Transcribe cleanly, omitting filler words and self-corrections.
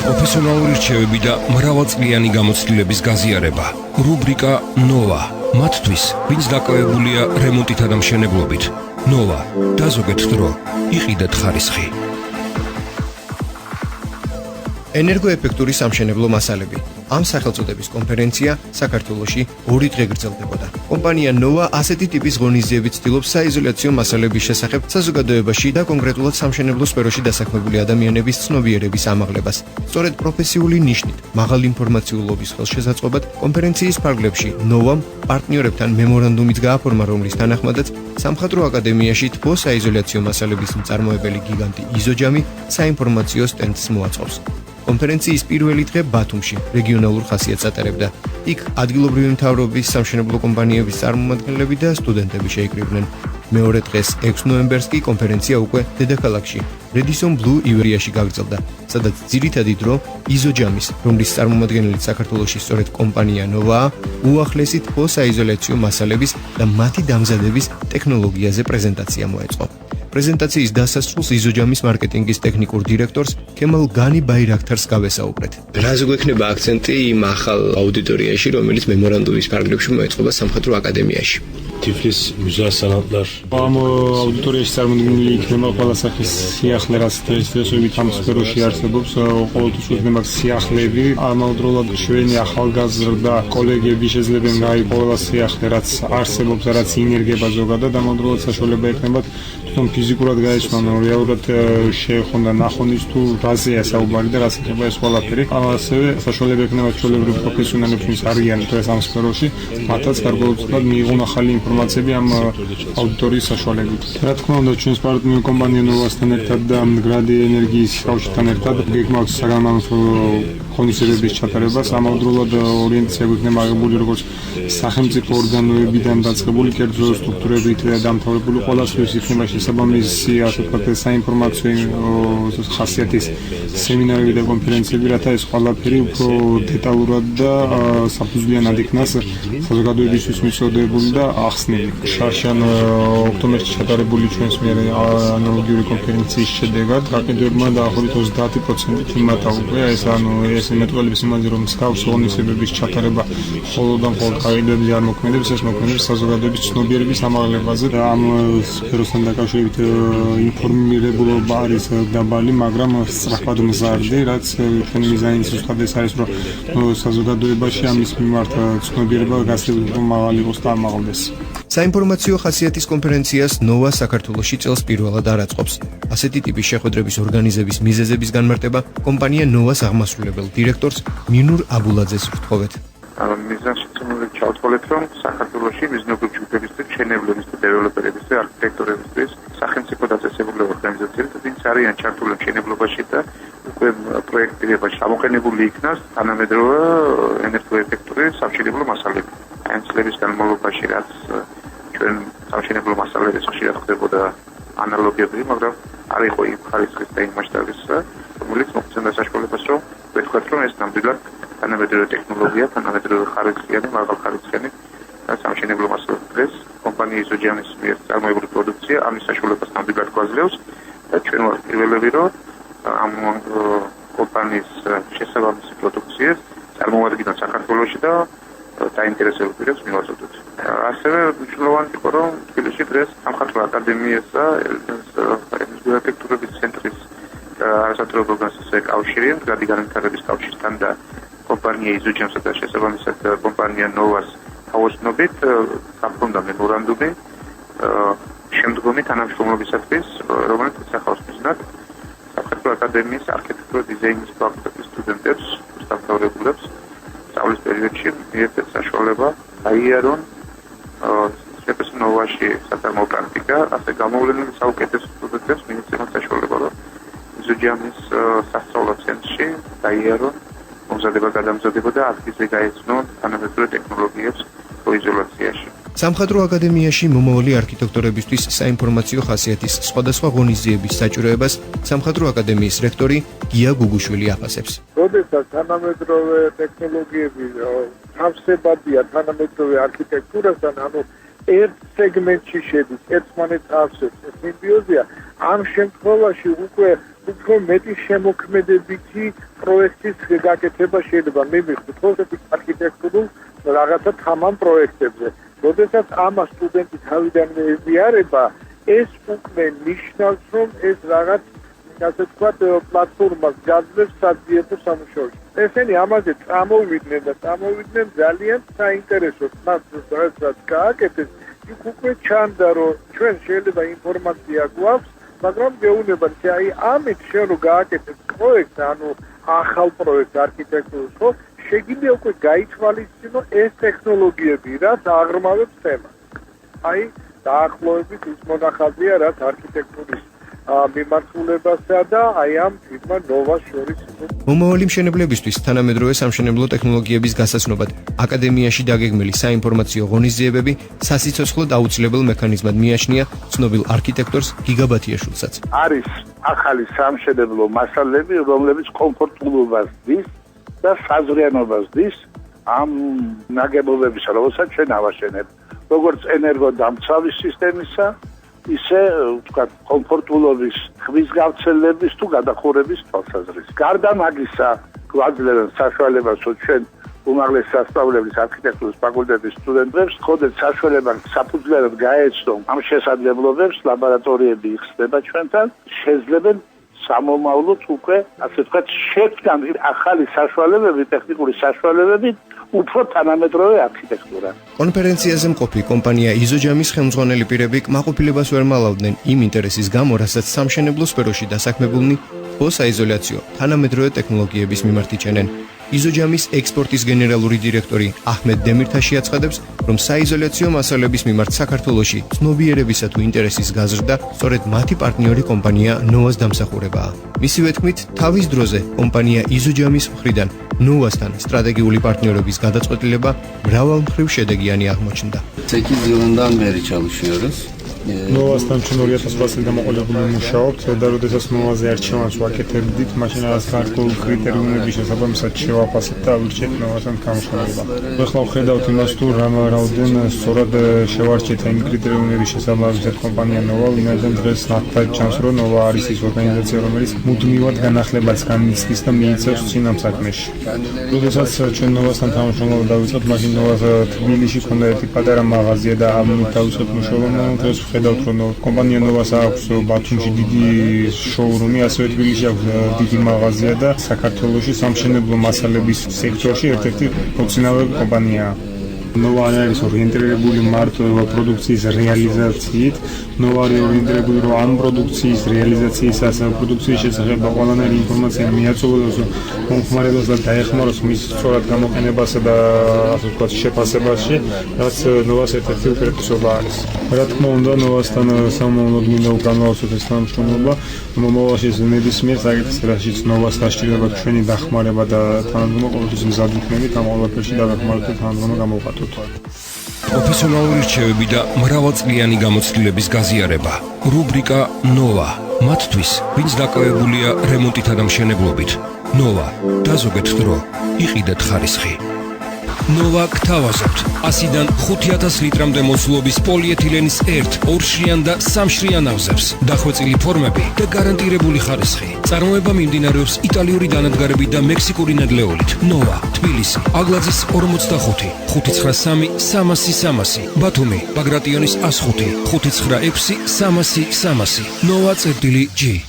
პროფესიონალური რჩევები და მრავალწლიანი გამოცდილების გაზიარება. რუბრიკა ნოვა. მათთვის, ვინც დაკავებულია რემონტითა და მშენებლობით. ნოვა. დაზოგეთ დრო. იყიდეთ ხარისხი. ენერგოეფექტური სამშენებლო მასალები. ამ სახელწოდების კონფერენცია საქართველოში 2 დღე გრძელდებოდა. კომპანია ნოვა ასეთი ტიპის ღონისძიებით ცდილობს საიზოლაციო მასალების შესახებ საზოგადოებაში და კონკრეტულად სამშენებლო სფეროში დასაქმებული ადამიანების ცნობიერების ამაღლებას. სწორედ პროფესიული ნიშნით, მაღალ ინფორმაციულობის ხელშესაწყობად კონფერენციის ფარგლებში ნოვამ პარტნიორებთან მემორანდუმიც გააფორმა, რომლის თანახმადაც სამხატვრო აკადემიაში თბო საიზოლაციო მასალების მწარმოებელი გიგანტი იზოჯამი საინფორმაციო სტენდს მოაწყობს. კონფერენციის პირველი დღე ბათუმში რეგიონალურ ხასიათს ატარებდა. იქ ადგილობრივი მთავრობის სამშენებლო კომპანიების წარმომადგენლები და სტუდენტები შეიკრიბნენ. მეორე დღეს 6 ნოემბერს კი კონფერენცია უკვე დედაქალაქში, რედისონ ბლუ ივერიაში გაგრძელდა, სადაც ძირითადი დრო იზოჯამის, რომლის წარმომადგენელი საქართველოში სწორედ კომპანია ნოვაა, უახლესი თბო საიზოლაციო მასალების და მათი დამზადების ტექნოლოგიაზე პრეზენტაცია მოეწყო. პრეზენტაციის დასასრულს იზოჯამის მარკეტინგის ტექნიკურ დირექტორს ქემალ განი ბაირაქთარს გავესაუბრეთ. რაზე გვექნება აქცენტი იმ ახალ აუდიტორიაში, რომელიც მემორანდუმის ფარგლებში მოეწყობა სამხატვრო აკადემიაში. Tiflis მუზეა-სანატორ. ამ აუდიტორიაში წარმოდგენილი იქნება ყველა სახის სიახლე, რაც დღესდღეობით ამ სფეროში არსებობს. ყოველთვის ვიქნება სიახლეები. ამავდროულად ჩვენი ახალგაზრდა კოლეგები შეძლებენ გაიგო ყველა სიახლე, რაც არსებობს, რაც ინერგება ზოგადად. ამავდროულად საშუალება ექნებათ თვითონ ფიზიკურად გაეცნონ, რეალურად შეეხონ და ნახონ ის თუ რაზეა საუბარი და რას ეხება ეს ყველაფერი. ასევე საშუალება ექნებათ ჩვეულებრივ პროფესიონალებს, ვინც არიან დღეს ამ სფეროში, მათაც გარკვეულწილად მიიღონ ახალი ინფორმაციები ამ აუდიტორიის საშუალებით. რა თქმა უნდა, ჩვენს პარტნიორ კომპანია ნოვასთან ერთად და გრადი ენერგიის კავშირთან ერთად გეგმავს საგანმანათლებლო ღონისძიებების ჩატარებას. ამავდროულად ორიენტაცია გვექნება აღებული როგორც სახელმწიფო ორგანოებიდან დაწყებული კერძო სტრუქტურებით დამთავრებული ყველასთვის იქნება შესაბამისი, ასე ვთქვათ, საინფორმაციო ხასიათის სემინარები და კონფერენციები, რათა ეს ყველაფერი უფრო დეტალურად და საფუძვლიანად იქნას საზოგადოებისთვის მიწოდებული და ახსნილი. შარშან ოქტომბერში ჩატარებული ჩვენს მიერ ანალოგიური კონფერენციის შედეგად გაყიდვებმა დაახლოებით 30% იმათა უკვე ეს მეტყველების იმაზე, რომ მსგავს ღონისძიებების ჩატარება მხოლოდ გაყიდვებზე არ მოქმედებს, ეს მოქმედებს საზოგადოების ცნობიერების ამაღლებაზე და ამ სფეროსთან დაკავშირებით ინფორმირებულობა არის დაბალი, მაგრამ სწრაფად მზარდი, რაც ჩვენი მიზანი ზუსტად ეს არის, რომ საზოგადოებაში ამის მიმართ ცნობიერება გასაგებად მაღალი იყოს და ამაღლდეს. საინფორმაციო ხასიათის კონფერენციას ნოვა საქართველოში წელს პირველად არ აწყობს. ასეთი ტიპის შეხვედრების ორგანიზების მიზეზების განმარტება კომპანია ნოვას აღმასრულებელ დირექტორს მინურ აბულაძეს ვთხოვეთ. მიზანში ჩავთვალეთ, რომ საქართველოში მიზნობრივ ჯგუფების და მშენებლების და დეველოპერების და არქიტექტორების სახელმწიფო დაწესებული ორგანიზაციები, ვინც არიან ჩართული მშენებლობაში და უკვე პროექტირებაში ამოყენებული იქნას თანამედროვე ენერგოეფექტური სამშენებლო მასალები. ამ წლების განმავლობაში, რაც ჩვენ სამშენებლო მასალების ხშირად ხდებოდა ანალოგიები, მაგრამ არ იყო იმ ხარისხის და იმ მასშტაბის, რომელიც მოგცემდა საშუალებას, რომ ვეთქვათ, რომ ეს ნამდვილად თანამედროვე ტექნოლოგია, თანამედროვე ხარისხიანი, მაღალხარისხიანი სამშენებლო მასალები დღეს კომპანია იზოჯამის მიერ წარმოებული პროდუქცია ამის საშუალებას ნამდვილად გვაძლევს და ჩვენ ვართ პირველები, რომ ამ კომპანიის შესაბამისი პროდუქციას წარმოვადგინოთ საქართველოში და დაინტერესებულ პირებს მივაწოდოთ. ასევე მნიშვნელოვანი იყო, რომ თბილისში დღეს სამხატვრო აკადემიასა ენერგოეფექტურობის ცენტრის არასადროებო განსაცდელი კავშირი, გრადი განვითარების კავშირთან და კომპანია იზოჯამსა და შესაბამისად კომპანია ნოვას თავოსნობით გაფორმდა მემორანდუმი შემდგომი თანამშრომლობისათვის, რომელიც ისახავს მიზნად სამხატვრო აკადემიის არქიტექტურა დიზაინის ფაკულტეტის სტუდენტებს, მოსწავლეებს სწავლის პერიოდში მიეცეთ საშუალება აიარონ ნოვაში საწარმოო პრაქტიკა, ასე გამოვლენილი საუკეთესო სტუდენტებს მიეცემათ საშუალება, რომ იზოჯამის სასწავლო ცენტრში აიარონ მომზადება გადამზადება და ადგილზე გაეცნონ თანამედროვე ტექნოლოგიებს izolაციაში. სამხატვრო აკადემიაში მომავალი არქიტექტორებისთვის საინფორმაციო ხასიათის სხვადასხვა ღონისძიების საჭიროებას სამხატვრო აკადემიის რექტორი გია გუგუშვილი აფასებს. როდესაც თანამედროვე ტექნოლოგიები თავსებადია თანამედროვე არქიტექტურასთან, ანუ ერთ სეგმენტში შედის, ერთმანეთს ავსებს, სიმბიოზია, ამ შემთხვევაში უკვე უფრო მეტი შემოქმედებითი პროექტის გაკეთება შეიძლება მივიხდით ხოლმე არქიტექტურულ რაღაცა თამამ პროექტებზე. როდესაც ამას სტუდენტი თავიდანვე ეზიარება, ეს უკვე ნიშნავს, რომ ეს რაღაც ასე ვთქვათ, პლატფორმას გაძლევს საძიებო სამუშაოში. ესენი ამაზე წამოვიდნენ ძალიან საინტერესოდ. მას რაც გააკეთეს, იქ უკვე ჩანდა, რომ ჩვენ შეიძლება ინფორმაცია გვაქვს, მაგრამ გეუბნებათ, აი ამით შენ რო გააკეთებ პროექტს, ანუ ახალ პროექტს არქიტექტურის, ხო, შეგიძლია უკვე გაითვალისწინო ეს ტექნოლოგიები, რაც აღრმავებს თემას. აი, დაახლოებით ის მონახაზია, რაც არქიტექტურის მიმართულებასა და აი ამ ფირმა ნოვას შორის. მომავალი მშენებლებისთვის თანამედროვე სამშენებლო ტექნოლოგიების გასაცნობად აკადემიაში დაგეგმილი საინფორმაციო ღონისძიებები სასიცოცხლოდ აუცილებელ მექანიზმად მიაჩნია ცნობილ არქიტექტორს გიგაბათიაშვილსაც. არის ახალი სამშენებლო მასალები, რომლებიც კომფორტულობას დის და საზრიანობას დის ამ ნაგებობებისა, რომელსაც ჩვენ ავაშენებთ, როგორც ენერგოდამცავი სისტემისა, ისე ვთქვათ, კომფორტულობის, ხმის გავრცელების თუ გადახურების თვალსაზრისით. გარდა მაგისა, გვაძლევენ საშუალებას, რომ ჩვენ უმაღლესი სასწავლებლის არქიტექტურის ფაკულტეტის სტუდენტებს ხოდეთ საშუალება საფუძვლად გაეცნონ ამ შესაძლებლობებს, ლაბორატორიები იხსნება ჩვენთან, შეძლებენ სამომავლოდ უკვე, ასე ვთქვათ, შექმნან ახალი საშუალებები, ტექნიკური საშუალებები უფრო თანამედროვე არქიტექტურა. კონფერენციაზე მყოფი კომპანია იზოჯამის ხელმძღვანელი პირები კმაყოფილებას ვერ მალავდნენ იმ ინტერესის გამო, რასაც სამშენებლო სფეროში დასაქმებულნი საიზოლაციო თანამედროვე ტექნოლოგიების მიმართ იჩენენ. იზოჯამის ექსპორტის გენერალური დირექტორი აჰმედ დემირთაში აცხადებს, რომ საიზოლაციო მასალების მიმართ საქართველოში ცნობიერებისა თუ ინტერესის გაზრდა სწორედ მათი პარტნიორი კომპანია ნოვას დამსახურებაა. მისივე თქმით, თავის დროზე კომპანია იზოჯამის მხრიდან ნოვასთან სტრატეგიული პარტნიორობის გადაწყვეტილება მრავალმხრივ შედეგიანი აღმოჩნდა. ცეკი ზილანდან მერი ჩალიშიორეს ნოვასთან ჩვენ 2008 წელს გამოყოლებული მუშაობთ და როდესაც ნოვაზე არჩევანს ვაკეთებდით, მაშინ რაღაც გარკვეულ კრიტერიუმების შესაბამისად შევაფასეთ და ვირჩეთ ნოვასთან გამოსხმება. ახლა ვხედავთ იმას, თუ რამოდენ სწორად შევარჩიეთ იმ კრიტერიუმების შესაბამისად კომპანია ნოვა, ვინაიდან დღეს ნათლად ჩანს, რომ ნოვა არის ის ორგანიზაცია, რომელიც მუდმივად განახლებაც განიცდის და მიიცავს წინ ამ საქმეში. როდესაც ჩვენ ნოვასთან თანამშრომლობა დავიწყეთ, მაშინ ნოვას თბილისში ქონდა ერთი პატარა მაღაზია და ამ დავიწყეთ მუშაობა. დღეს ხედავთ, რომ კომპანია ნოვას აქვს ბათუმში დიდი შოურუმი, ასევე თბილისში აქვს დიდი მაღაზია და საქართველოში სამშენებლო მასალების სექტორში ერთ-ერთი მოცინავე კომპანიაა. ნოვა არის ორიენტირებული მარტო პროდუქციის რეალიზაციით, ნოვა არის ორიენტირებული რომ ამ პროდუქციის რეალიზაციისას პროდუქციის შესახებ ყველანაირი ინფორმაცია მიაწოვოს მომხმარებელს და დაეხმაროს მის სწორად გამოყენებასა და ასე ვთქვათ შეფასებაში, რაც ნოვას ერთ-ერთი უპირატესობა არის. რა თქმა უნდა, ნოვასთან სამომავლოდ მინდა უკანონმდებლობთ ეს თანამშრომლობა, მომავალში ნებისმიერ საკითხებშიც ნოვას დასჭირდება ჩვენი დახმარება და თანადგომა ყოველთვის მზად ვიქნებით ამ ყველაფერში დაგეხმაროთ და თანადგომა გამოვხატოთ. პროფესიონალური რჩევები და მრავალწლიანი გამოცდილების გაზიარება. რუბრიკა ნოვა. მათთვის, ვინც დაკავებულია რემონტითა და მშენებლობით. ნოვა. დაზოგეთ დრო. იყიდეთ ხარისხი. ნოვა გთავაზობთ 100-დან 5000 ლიტრამდე მოცულობის პოლიეთილენის 1, 2-შრიან და 3-შრიან ავზებს, დახვეწილი ფორმები და გარანტირებული ხარისხი. წარმოება მიმდინარეობს იტალიური დანადგარებით და მექსიკური ნედლეულით. ნოვა, თბილისი, აგლაძის 45, 593 300 ბათუმი, ბაგრატიონის 105, 596 300 300. ნოვა წერტილი G.